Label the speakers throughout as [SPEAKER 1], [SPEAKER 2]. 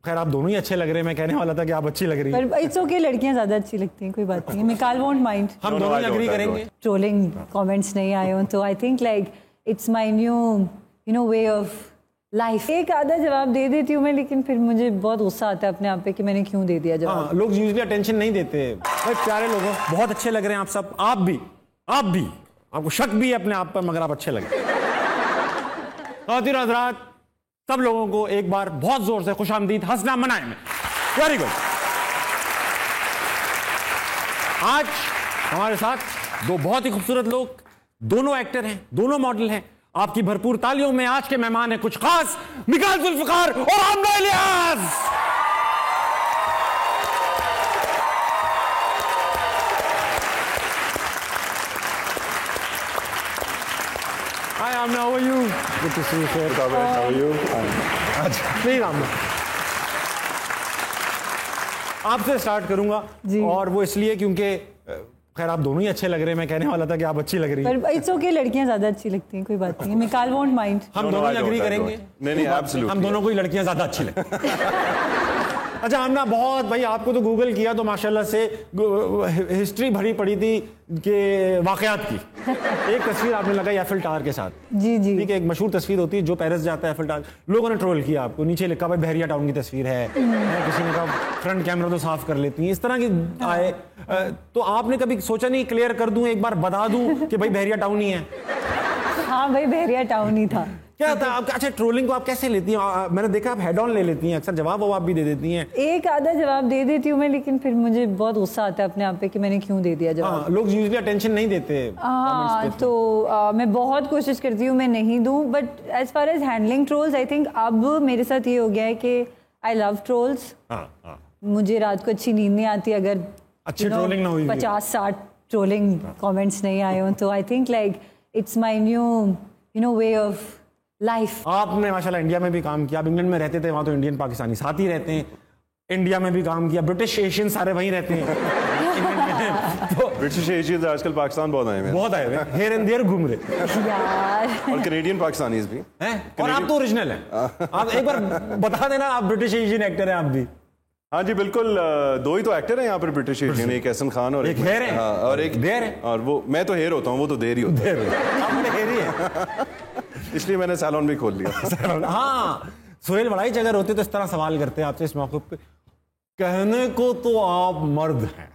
[SPEAKER 1] खैर आप दोनों ही अच्छे लग रहे हैं, मैं कहने वाला था कि आप अच्छी लग रही हैं।
[SPEAKER 2] पर इट्स ओके, लड़कियां ज्यादा अच्छी लगती हैं, कोई बात नहीं, मिकाल वोंट माइंड।
[SPEAKER 1] हम दोनों एग्री करेंगे।
[SPEAKER 2] ट्रोलिंग कमेंट्स नहीं आए हों तो I think like it's my new way of life. एक आधा जवाब दे देती हूँ मैं, लेकिन फिर मुझे बहुत गुस्सा आता है अपने आप पे कि मैंने क्यों दे दिया जवाब।
[SPEAKER 1] लोग यूजुअली अटेंशन नहीं देते। भाई प्यारे लोगों, बहुत अच्छे लग रहे हैं आप सब। आप भी आपको शक भी है अपने आप पर, मगर आप अच्छे लग रहे हैं। ख़वातीन हज़रात, सब लोगों को एक बार बहुत जोर से खुशामदीद हंसना मनाए में। Very good. आज हमारे साथ दो बहुत ही खूबसूरत लोग, दोनों एक्टर हैं, दोनों मॉडल हैं। आपकी भरपूर तालियों में आज के मेहमान हैं कुछ खास, मिकाल जुल्फिकार और आमना Ilyas. Hi Amna, how are you? Good to see you, sir.
[SPEAKER 3] How are you?
[SPEAKER 1] Please Aamna, आपसे स्टार्ट करूंगा और वो इसलिए क्योंकि खैर आप दोनों ही अच्छे लग रहे हैं, मैं कहने वाला था कि आप अच्छी लग रही हैं।
[SPEAKER 2] पर इट्स ओके, लड़कियां ज्यादा अच्छी लगती हैं, कोई बात नहीं, मिकाल वोंट माइंड।
[SPEAKER 1] हम दोनों ही एग्री करेंगे।
[SPEAKER 3] नहीं, एब्सोल्युटली
[SPEAKER 1] हम दोनों को ही लड़कियां ज्यादा अच्छी लगती हैं। अच्छा आमना, बहुत भाई आपको तो गूगल किया तो माशाल्लाह से हिस्ट्री भरी पड़ी थी कि वाकयात की। एक तस्वीर आपने लगाई एफिल टावर के साथ।
[SPEAKER 2] जी जी,
[SPEAKER 1] ठीक है, एक मशहूर तस्वीर होती है, जो पेरिस जाता है एफिल टावर, लोगों ने ट्रोल किया आपको, नीचे लिखा भाई बहरिया टाउन की तस्वीर है, किसी ने कहा फ्रंट कैमरा तो साफ कर लेती हैं, इस तरह की आए। तो आपने कभी सोचा नहीं क्लियर कर दूं, एक बार बता दूं कि भाई बहरिया टाउन ही है?
[SPEAKER 2] हाँ भाई बहरिया टाउन ही था।
[SPEAKER 1] क्या था आप? अच्छा, ट्रोलिंग को आप कैसे लेती हैं? मैंने देखा आप हेड ऑन ले लेती हैं, अक्सर जवाब भी दे देती हैं।
[SPEAKER 2] एक आधा जवाब दे देती हूँ मैं, लेकिन फिर मुझे बहुत गुस्सा आता है अपने आप पे कि मैंने क्यों दे दिया जवाब।
[SPEAKER 1] लोग यूजुअली अटेंशन नहीं देते।
[SPEAKER 2] तो मैं बहुत कोशिश करती हूँ मैं नहीं दूँ, but as far as handling trolls I think अब मेरे साथ ये हो गया है कि आई लव ट्रोल्स। मुझे रात को अच्छी नींद नहीं आती अगर
[SPEAKER 1] अच्छी ट्रोलिंग ना हुई,
[SPEAKER 2] 50-60 ट्रोलिंग कमेंट्स नहीं आए हों तो I think like it's my new way of life.
[SPEAKER 1] आपने माशाल्लाह इंडिया में भी काम किया, आप इंग्लैंड में रहते थे, वहां तो इंडियन पाकिस्तानी साथ ही रहते हैं। इंडिया में भी काम किया, ब्रिटिश एशियन सारे वहीं रहते हैं।
[SPEAKER 3] तो ब्रिटिश एशियन आजकल पाकिस्तान बहुत आए हैं,
[SPEAKER 1] बहुत आए हुए, हेयर एंड देयर घूम रहे
[SPEAKER 2] यार।
[SPEAKER 3] और कैनेडियन पाकिस्तानीज भी
[SPEAKER 1] हैं। और आप तो ओरिजिनल हैं। आप एक बार बता देना, आप ब्रिटिश एशियन एक्टर हैं आप भी।
[SPEAKER 3] हाँ जी बिल्कुल, दो ही तो एक्टर हैं यहाँ पर ब्रिटिश एशियन, एक एहसन खान और
[SPEAKER 1] एक हेयर है।
[SPEAKER 3] हाँ, और एक
[SPEAKER 1] देर है।
[SPEAKER 3] और वो मैं तो हेयर होता हूँ, वो तो देर ही होता
[SPEAKER 1] है।
[SPEAKER 3] इसलिए मैंने सैलून भी खोल लिया।
[SPEAKER 1] हाँ, सुहेल बड़ा ही जगह होते तो इस तरह सवाल करते हैं आपसे इस मौके पे। कहने को तो आप मर्द हैं,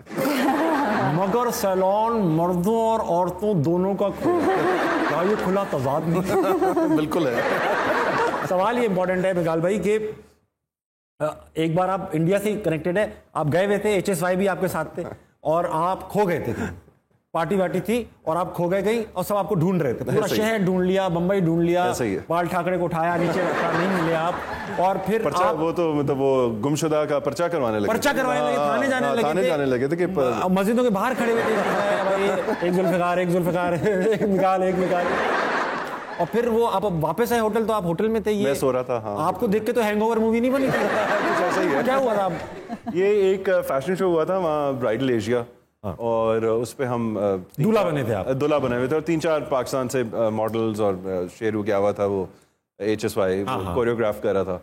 [SPEAKER 1] मगर सैलून मर्दों और औरतों दोनों का क्या ये खुला तजाद नहीं?
[SPEAKER 3] बिल्कुल है।
[SPEAKER 1] सवाल ये इंपॉर्टेंट है मिकाल भाई कि एक बार आप इंडिया से कनेक्टेड है, आप गए हुए थे, HSY भी आपके साथ थे और आप खो गए थे, पार्टी वार्टी थी और आप खो गए कहीं और सब आपको ढूंढ रहे थे, पूरा शहर ढूंढ लिया, बंबई ढूंढ लिया, बाल ठाकरे को उठाया, नीचे रखा, नहीं मिले आप, और फिर
[SPEAKER 3] आप वो तो मतलब वो गुमशुदा का पर्चा करवाने लगे,
[SPEAKER 1] थाने जाने लगे
[SPEAKER 3] थे कि
[SPEAKER 1] मस्जिदों के बाहर खड़े हुए थे, एक जुल्फिकार एक मिकाल। और फिर वो आप वापस आए होटल, तो आप होटल में थे, ये
[SPEAKER 3] मैं सो रहा था। हाँ,
[SPEAKER 1] आपको देख के तो हैंगओवर मूवी नहीं बनी थी?
[SPEAKER 3] कुछ ऐसा ही है।
[SPEAKER 1] क्या हुआ था?
[SPEAKER 3] ये एक फैशन शो हुआ था वहाँ ब्राइडल एशिया, और उस पे हम
[SPEAKER 1] दूल्हा बने थे आप?
[SPEAKER 3] दूल्हा बने हुए थे और 3-4 पाकिस्तान से मॉडल्स और शेरू क्या हुआ था, वो HSY कोरियोग्राफ कर रहा था।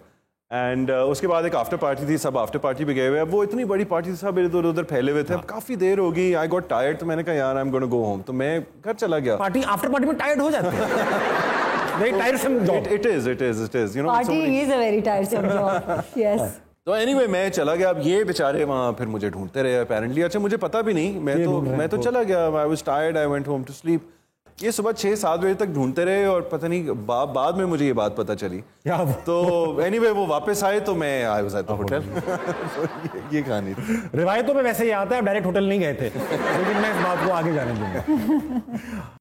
[SPEAKER 3] एंड उसके बाद एक आफ्टर पार्टी थी, सब आफ्टर पार्टी पे गए हुए। अब वो इतनी बड़ी पार्टी थी, सब इधर उधर फैले हुए थे। अब काफी देर हो गई, आई गॉट टायर्ड, तो मैंने कहा यार I am gonna go home, तो मैं घर चला गया।
[SPEAKER 1] पार्टी आफ्टर पार्टी में टायर्ड हो जाते हैं। Very टायरसम job.
[SPEAKER 3] It is you know,
[SPEAKER 2] party is a very टायरसम job. Yes.
[SPEAKER 3] तो एनीवे मैं चला गया। अब ये बेचारे वहाँ फिर मुझे ढूंढते रहे अपेरेंटली। अच्छा, मुझे पता भी नहीं, मैं तो चला गया, I was tired, I went home to sleep. ये सुबह 6-7 बजे तक ढूंढते रहे और पता नहीं बाद में मुझे ये बात पता चली। तो एनीवे वो वापस आए तो मैं I was at the hotel. ये कहानी थी।
[SPEAKER 1] रिवायतों में वैसे ही आता है, डायरेक्ट होटल नहीं गए थे, लेकिन मैं इस बात को आगे जाने दूंगा।